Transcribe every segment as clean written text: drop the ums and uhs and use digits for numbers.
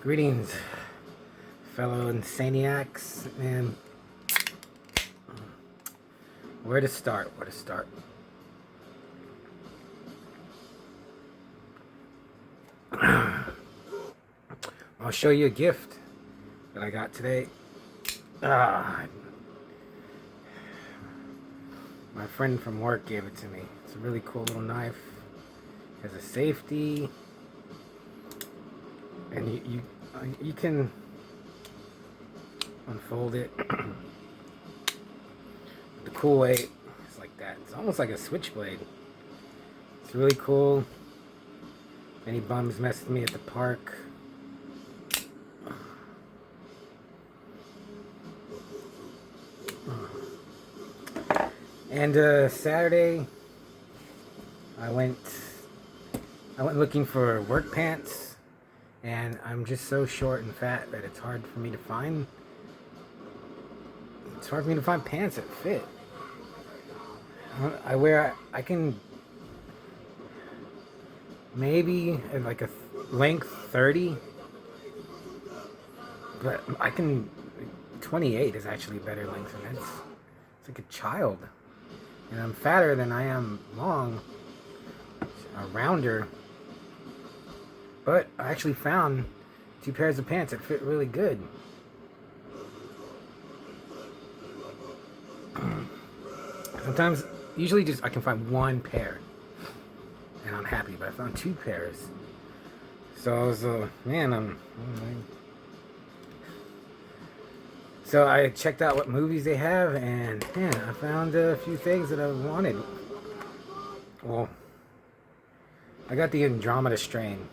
Greetings, fellow insaniacs, man. Where to start? I'll show you a gift that I got today. My friend from work gave it to me. It's a really cool little knife. It has a safety, and you can unfold it the cool way. It's like that. It's almost like a switchblade. It's really cool. Any bums mess with me at the park, and Saturday I went looking for work pants, and I'm just so short and fat that it's hard for me to find pants that fit. I can maybe at like a length 30, but 28 is actually a better length, and it's like a child. And I'm fatter than I am long, a rounder. But I actually found 2 pairs of pants that fit really good. Usually I can find 1 pair, and I'm happy, but I found 2 pairs. So I was, So I checked out what movies they have, and man, I found a few things that I wanted. Well, I got the Andromeda Strain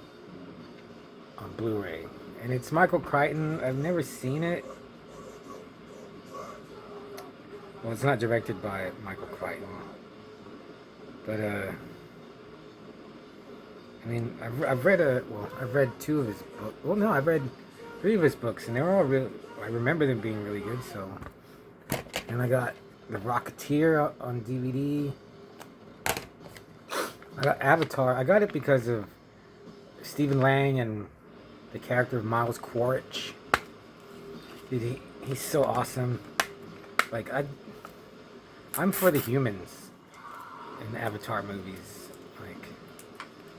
on Blu-ray, and it's Michael Crichton. I've never seen it. Well, it's not directed by Michael Crichton, but I've read 2 of his books. Well, no, I've read 3 of his books, and they were all real. I remember them being really good. So, and I got The Rocketeer on DVD. I got Avatar. I got it because of Stephen Lang and the character of Miles Quaritch. Dude, he's so awesome. Like, I'm for the humans in the Avatar movies. Like,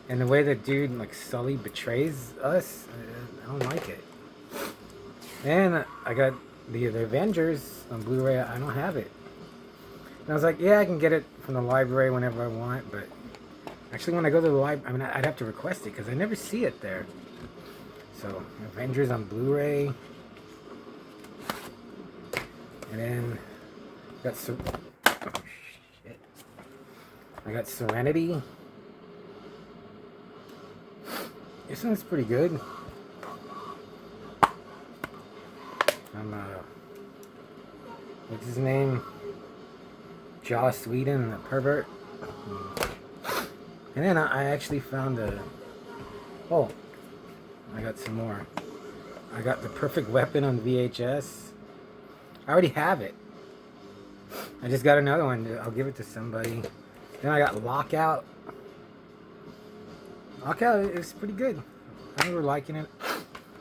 and the way that dude, like, Sully betrays us, I don't like it. And I got the Avengers on Blu-ray. I don't have it. And I was like, yeah, I can get it from the library whenever I want, but actually when I go to the library, I'd have to request it because I never see it there. So, Avengers on Blu-ray. And then I got Serenity. This one's pretty good. What's his name? Joss Whedon, the pervert. And then I actually found I got some more. I got The Perfect Weapon on VHS. I already have it. I just got another one. I'll give it to somebody. Then I got Lockout. Lockout is pretty good. I remember liking it.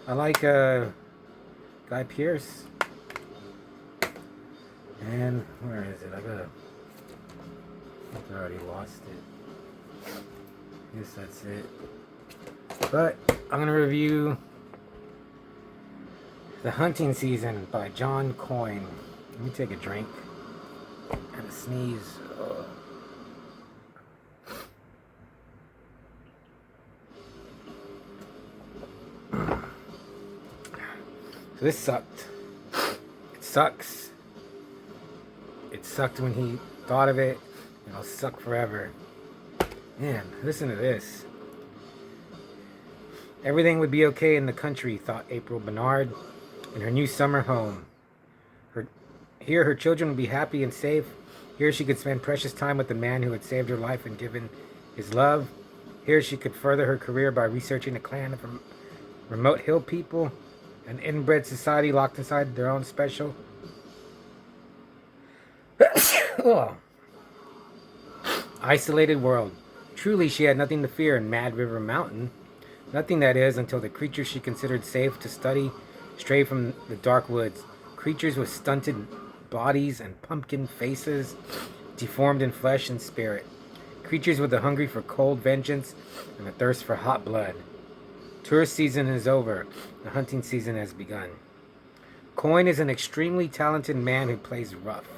I like Guy Pearce. And where is it? I already lost it. I guess that's it. But I'm gonna review The Hunting Season by John Coyne. Let me take a drink and a sneeze. So this sucked. It sucks. It sucked when he thought of it. It'll suck forever. Man, listen to this. Everything would be okay in the country, thought April Bernard, in her new summer home. Here her children would be happy and safe. Here she could spend precious time with the man who had saved her life and given his love. Here she could further her career by researching a clan of remote hill people, an inbred society locked inside their own special isolated world. Truly, she had nothing to fear in Mad River Mountain. Nothing, that is, until the creatures she considered safe to study stray from the dark woods. Creatures with stunted bodies and pumpkin faces, deformed in flesh and spirit. Creatures with a hunger for cold vengeance and a thirst for hot blood. Tourist season is over. The hunting season has begun. Coyne is an extremely talented man who plays rough.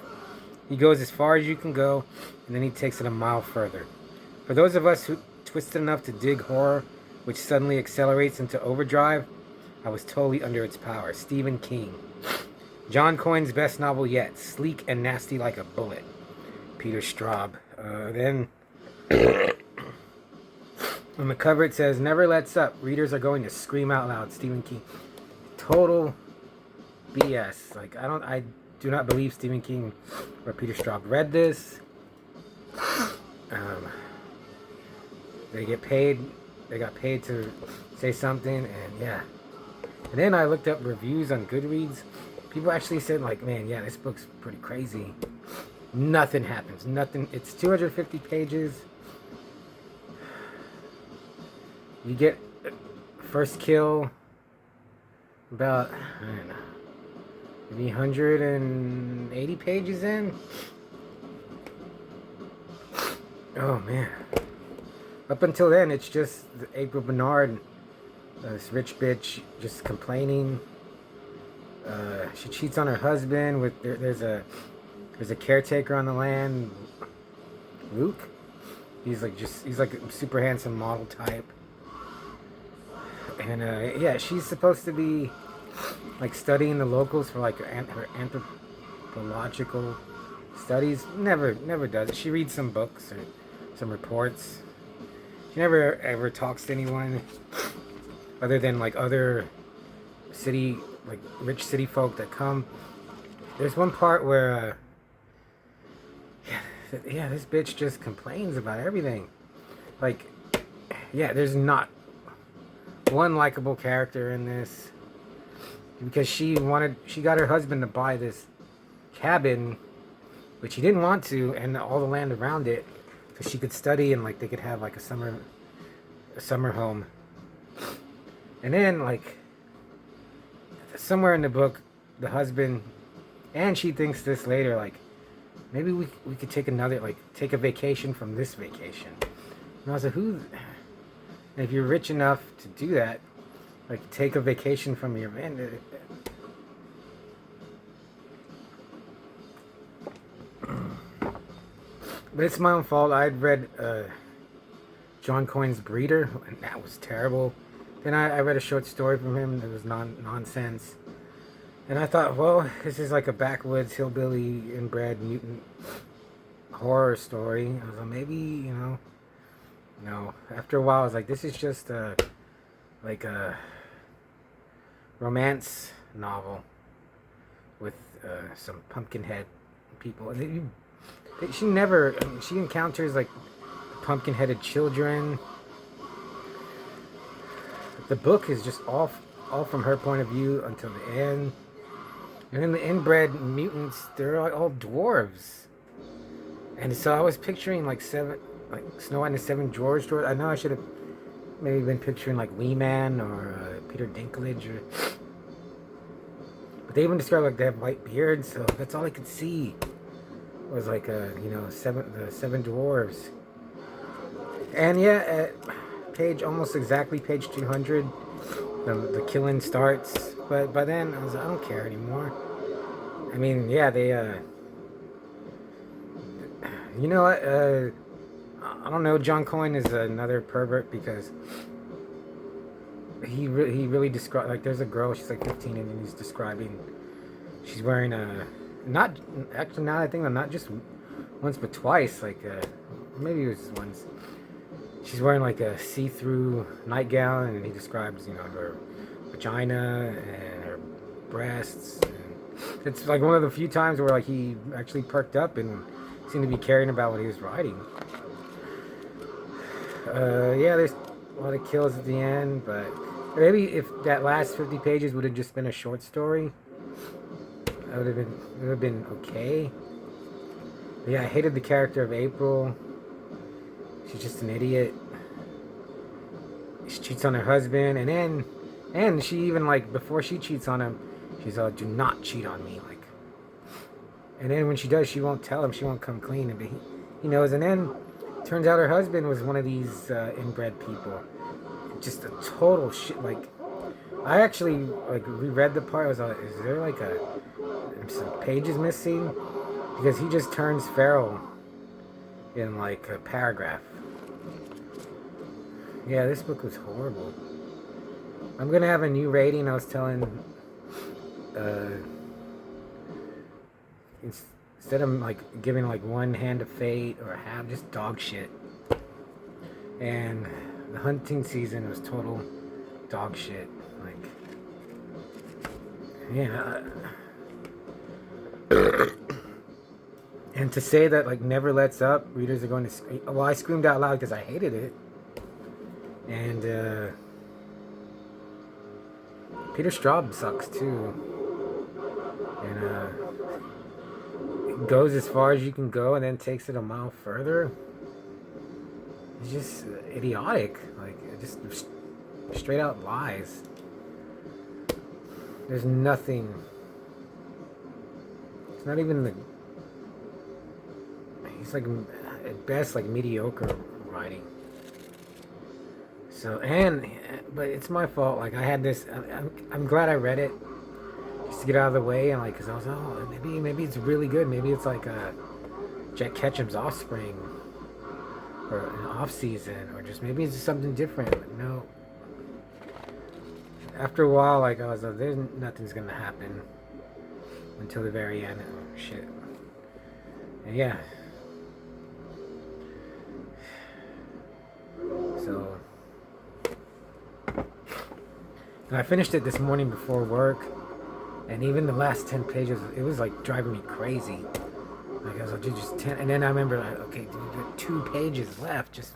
He goes as far as you can go, and then he takes it a mile further. For those of us who twisted enough to dig horror, which suddenly accelerates into overdrive, I was totally under its power. Stephen King. John Coyne's best novel yet. Sleek and nasty like a bullet. Peter Straub. Then on the cover it says, "Never lets up. Readers are going to scream out loud." Stephen King. Total BS. Like, I do not believe Stephen King or Peter Straub read this. They get paid. They got paid to say something, and yeah. And then I looked up reviews on Goodreads. People actually said, like, man, yeah, this book's pretty crazy. Nothing happens. Nothing. It's 250 pages. You get first kill about, I don't know, maybe 180 pages in. Oh, man. Up until then, it's just April Bernard, this rich bitch, just complaining. She cheats on her husband with there's a caretaker on the land, Luke. He's like a super handsome model type, and yeah, she's supposed to be like studying the locals for like her anthropological studies. Never does it. She reads some books or some reports. She never ever talks to anyone other than like other city, like rich city folk that come. There's one part where yeah, this bitch just complains about everything. Like, yeah, there's not one likable character in this, because she got her husband to buy this cabin, which he didn't want to, and all the land around it, so she could study and like they could have like a summer home. And then like somewhere in the book, the husband, and she thinks this later, like, maybe we could take a vacation from this vacation. And I was like, if you're rich enough to do that, like, take a vacation from your man. But it's my own fault. I'd read John Coyne's Breeder, and that was terrible. Then I read a short story from him that was nonsense. And I thought, well, this is like a backwoods hillbilly inbred mutant horror story. I was like, maybe, no. After a while, I was like, this is just like a romance novel with some pumpkin-head people. And she encounters like pumpkin-headed children. The book is just all from her point of view until the end. And then the inbred mutants, they're all dwarves. And so I was picturing like Snow White and the Seven Dwarfs. I know I should have maybe been picturing like Wee Man or Peter Dinklage. But they even describe like they have white beards, so that's all I could see was like the seven dwarves. And yeah, at almost exactly page 200, the killing starts. But by then I was like, I don't care anymore. I mean, yeah, they you know what? I don't know. John Coyne is another pervert, because he really described, like, there's a girl, she's like 15, and he's describing, she's wearing not actually, now I think, not just once but twice, like maybe it was once. She's wearing like a see-through nightgown, and he describes, her vagina and her breasts. And it's like one of the few times where like he actually perked up and seemed to be caring about what he was writing. Yeah, there's a lot of kills at the end, but maybe if that last 50 pages would have just been a short story, it would have been okay. But yeah, I hated the character of April. She's just an idiot. she cheats on her husband, and she even, like, before she cheats on him, she's like, do not cheat on me, like. And then when she does, she won't tell him, she won't come clean, and he knows. And then turns out her husband was one of these inbred people. Just a total shit. Like, I actually like reread the part. I was like, is there like some pages missing? Because he just turns feral in like a paragraph. Yeah, this book was horrible. I'm gonna have a new rating. I was telling instead of like giving like one hand of fate or half, just dog shit. And the hunting season was total dog shit. Like, yeah. And to say that like never lets up, readers are going to scream. Well, I screamed out loud because I hated it. And Peter Straub sucks too. And it goes as far as you can go and then takes it a mile further. It's just idiotic. Like, just straight out lies. There's nothing. It's not even the. He's like, at best, like mediocre writing. So, but it's my fault. Like, I had this. I'm glad I read it just to get out of the way, and like, cause I was, oh, maybe it's really good. Maybe it's like Jack Ketchum's Offspring, or an off season, or just maybe it's something different. But no. After a while, like, I was like, there's nothing's gonna happen until the very end. Oh, shit. And yeah. So, and I finished it this morning before work, and even the last 10 pages, it was like driving me crazy. Like, I was like, dude, just 10. And then I remember, like, okay, dude, there are 2 pages left. Just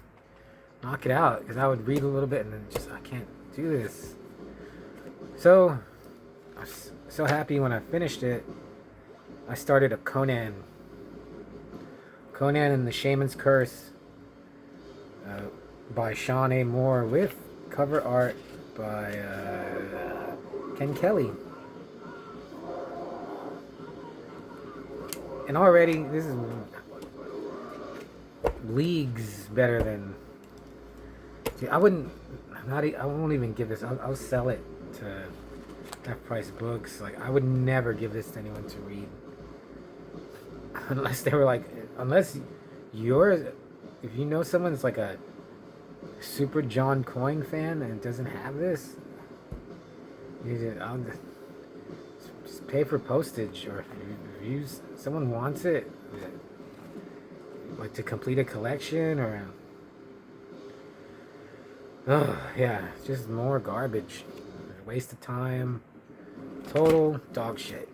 knock it out. Because I would read a little bit and then just, I can't do this. So, I was so happy when I finished it. I started a Conan and the Shaman's Curse by Sean A. Moore with cover art by Ken Kelly. And already, this is leagues better than. See, I won't even give this. I'll sell it to half-price books. Like, I would never give this to anyone to read, unless they were like, if you know someone that's like a super John Coyne fan and doesn't have this, I'll just pay for postage, or if someone wants it, like to complete a collection, or yeah, just more garbage, waste of time, total dog shit.